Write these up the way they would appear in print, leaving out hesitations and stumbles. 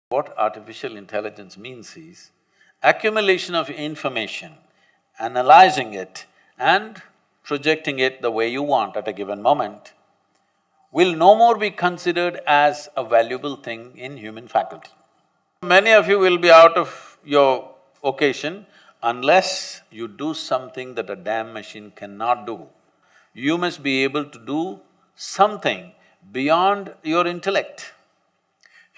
What artificial intelligence means is accumulation of information, analyzing it and projecting it the way you want at a given moment will no more be considered as a valuable thing in human faculty. Many of you will be out of your occasion unless you do something that a damn machine cannot do. You must be able to do something beyond your intellect.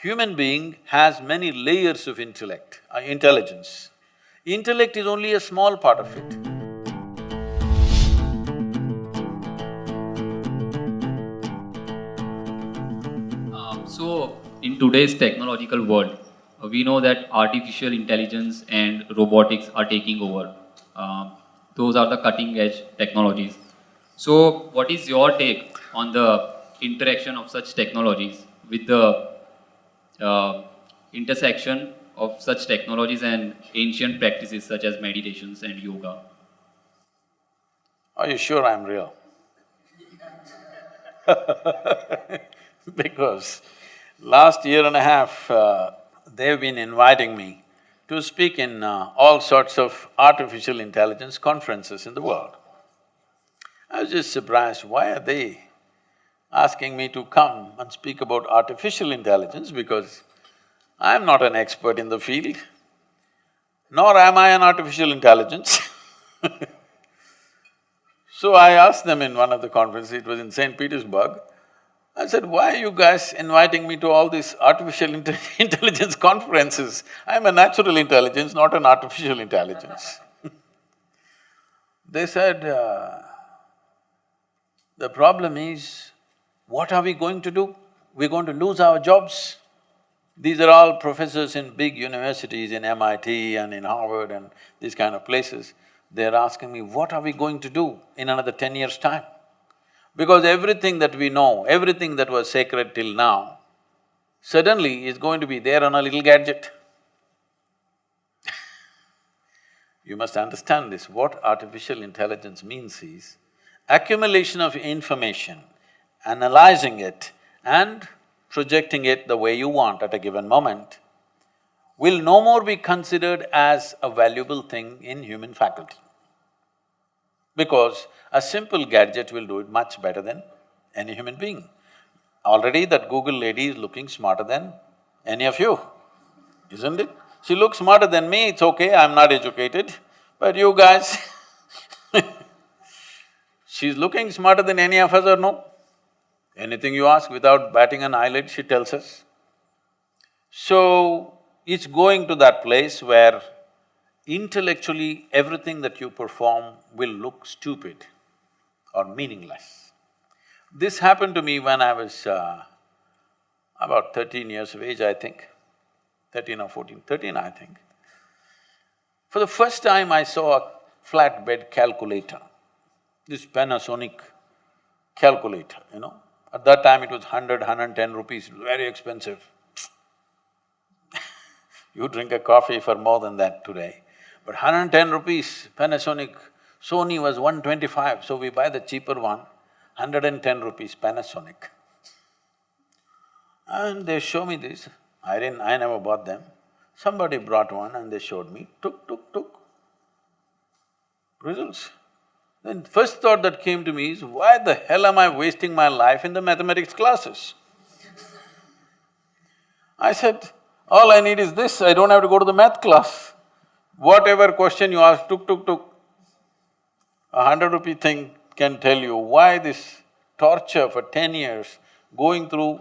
Human being has many layers of intelligence. Intellect is only a small part of it. In today's technological world, we know that artificial intelligence and robotics are taking over. Those are the cutting edge technologies. So, what is your take on the interaction of such technologies with the intersection of such technologies and ancient practices such as meditations and yoga? Are you sure I'm real? Because last year and a half, they've been inviting me to speak in all sorts of artificial intelligence conferences in the world. I was just surprised, why are they asking me to come and speak about artificial intelligence, because I'm not an expert in the field, nor am I an artificial intelligence. So I asked them in one of the conferences, it was in St. Petersburg, I said, why are you guys inviting me to all these artificial intelligence conferences? I'm a natural intelligence, not an artificial intelligence. They said, the problem is, what are we going to do? We're going to lose our jobs. These are all professors in big universities, in MIT and in Harvard and these kind of places. They're asking me, what are we going to do in another 10 years' time? Because everything that we know, everything that was sacred till now, suddenly is going to be there on a little gadget. You must understand this, what artificial intelligence means is accumulation of information, analyzing it and projecting it the way you want at a given moment will no more be considered as a valuable thing in human faculty. Because a simple gadget will do it much better than any human being. Already that Google lady is looking smarter than any of you, isn't it? She looks smarter than me, it's okay, I'm not educated, but you guys she's looking smarter than any of us or no? Anything you ask, without batting an eyelid, she tells us. So, it's going to that place where intellectually everything that you perform will look stupid or meaningless. This happened to me when I was about 13 years of age, I think, 13 or 14, 13 I think. For the first time I saw a flatbed calculator, this Panasonic calculator, you know. At that time it was 110 rupees, very expensive. You drink a coffee for more than that today. But 110 rupees, Panasonic, Sony was 125, so we buy the cheaper one, 110 rupees Panasonic. And they show me this, I never bought them. Somebody brought one and they showed me, tuk. Results. Then first thought that came to me is, why the hell am I wasting my life in the mathematics classes? I said, all I need is this, I don't have to go to the math class. Whatever question you ask, tuk. A 100-rupee thing can tell you why this torture for 10 years, going through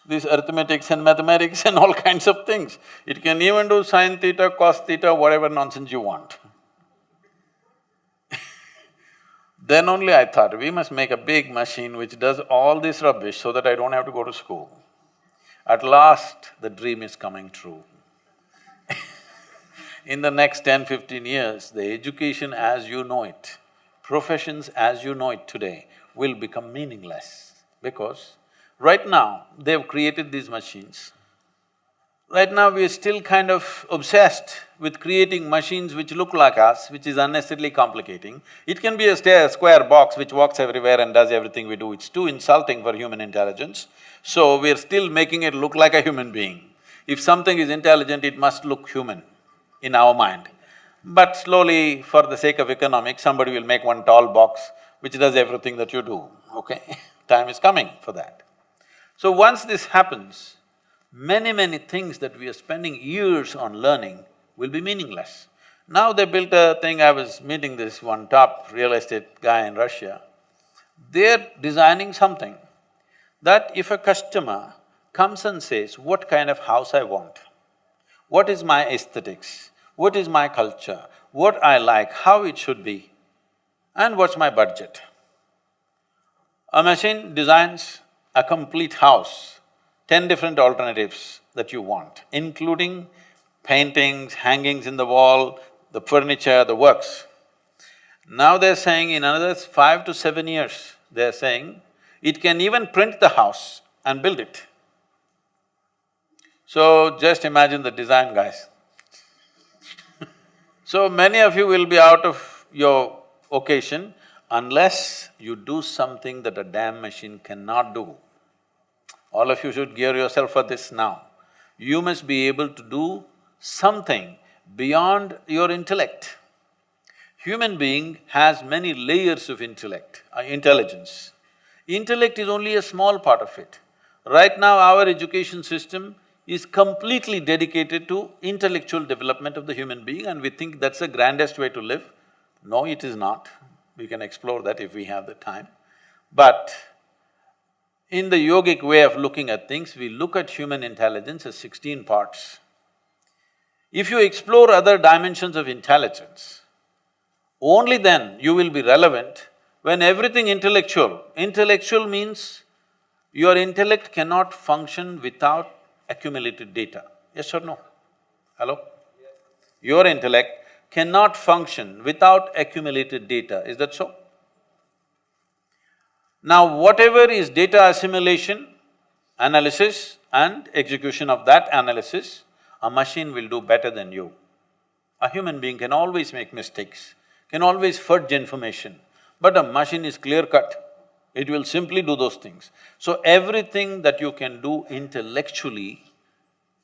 this arithmetics and mathematics and all kinds of things. It can even do sin theta, cos theta, whatever nonsense you want. Then only I thought, we must make a big machine which does all this rubbish so that I don't have to go to school. At last, the dream is coming true. In the next 10-15 years, the education as you know it, professions as you know it today will become meaningless, because right now, they've created these machines. Right now, we are still kind of obsessed with creating machines which look like us, which is unnecessarily complicating. It can be a square box which walks everywhere and does everything we do, it's too insulting for human intelligence. So, we're still making it look like a human being. If something is intelligent, it must look human in our mind. But slowly, for the sake of economics, somebody will make one tall box which does everything that you do, okay? Time is coming for that. So once this happens, many things that we are spending years on learning will be meaningless. Now they built a thing, I was meeting this one top real estate guy in Russia. They're designing something that if a customer comes and says, what kind of house I want, what is my aesthetics, what is my culture, what I like, how it should be, and what's my budget. A machine designs a complete house, 10 different alternatives that you want, including paintings, hangings in the wall, the furniture, the works. Now they're saying in another 5 to 7 years, they're saying, it can even print the house and build it. So just imagine the design, guys. So many of you will be out of your occasion unless you do something that a damn machine cannot do. All of you should gear yourself for this now. You must be able to do something beyond your intellect. Human being has many layers of intelligence. Intellect is only a small part of it. Right now, our education system is completely dedicated to intellectual development of the human being, and we think that's the grandest way to live. No, it is not. We can explore that if we have the time. But in the yogic way of looking at things, we look at human intelligence as 16 parts. If you explore other dimensions of intelligence, only then you will be relevant when everything intellectual. Intellectual means your intellect cannot function without accumulated data. Yes or no? Hello? Yes. Your intellect cannot function without accumulated data, is that so? Now, whatever is data assimilation, analysis and execution of that analysis, a machine will do better than you. A human being can always make mistakes, can always fudge information, but a machine is clear-cut. It will simply do those things. So everything that you can do intellectually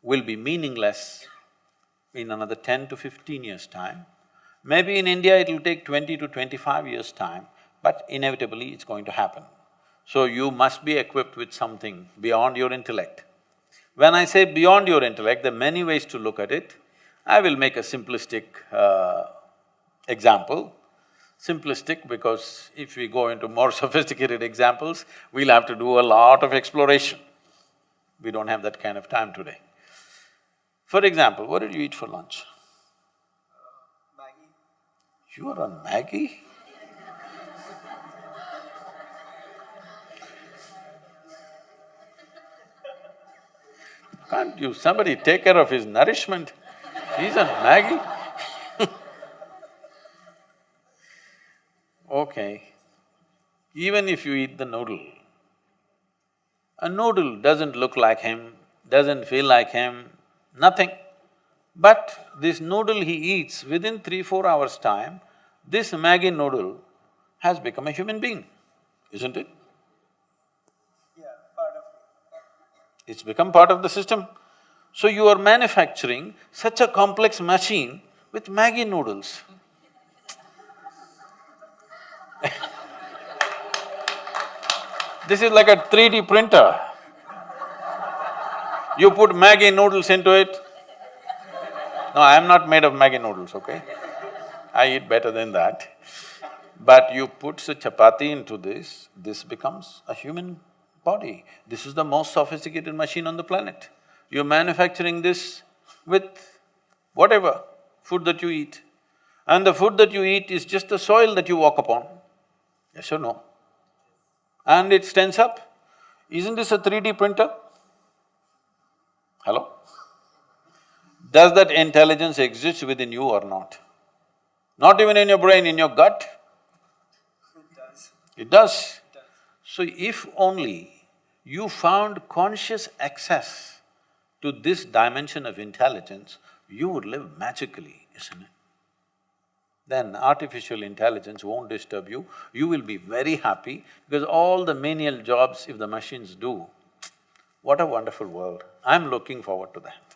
will be meaningless in another 10 to 15 years' time. Maybe in India it will take 20 to 25 years' time, but inevitably it's going to happen. So you must be equipped with something beyond your intellect. When I say beyond your intellect, there are many ways to look at it. I will make a simplistic example. Simplistic because if we go into more sophisticated examples, we'll have to do a lot of exploration. We don't have that kind of time today. For example, what did you eat for lunch? Maggie. You are on Maggie? Can't you… somebody take care of his nourishment? He's on Maggie? Okay, even if you eat the noodle, a noodle doesn't look like him, doesn't feel like him, nothing. But this noodle he eats, within 3-4 hours' time, this Maggi noodle has become a human being, isn't it? Yeah, part of it. It's become part of the system. So you are manufacturing such a complex machine with Maggi noodles. This is like a 3D printer. You put Maggi noodles into it. No, I am not made of Maggi noodles, okay? I eat better than that. But you put a chapati into this becomes a human body. This is the most sophisticated machine on the planet. You're manufacturing this with whatever food that you eat. And the food that you eat is just the soil that you walk upon. Yes or no? And it stands up. Isn't this a 3D printer? Hello? Does that intelligence exist within you or not? Not even in your brain, in your gut? It does. It does. It does. So if only you found conscious access to this dimension of intelligence, you would live magically, isn't it? Then artificial intelligence won't disturb you, you will be very happy because all the menial jobs if the machines do, what a wonderful world. I'm looking forward to that.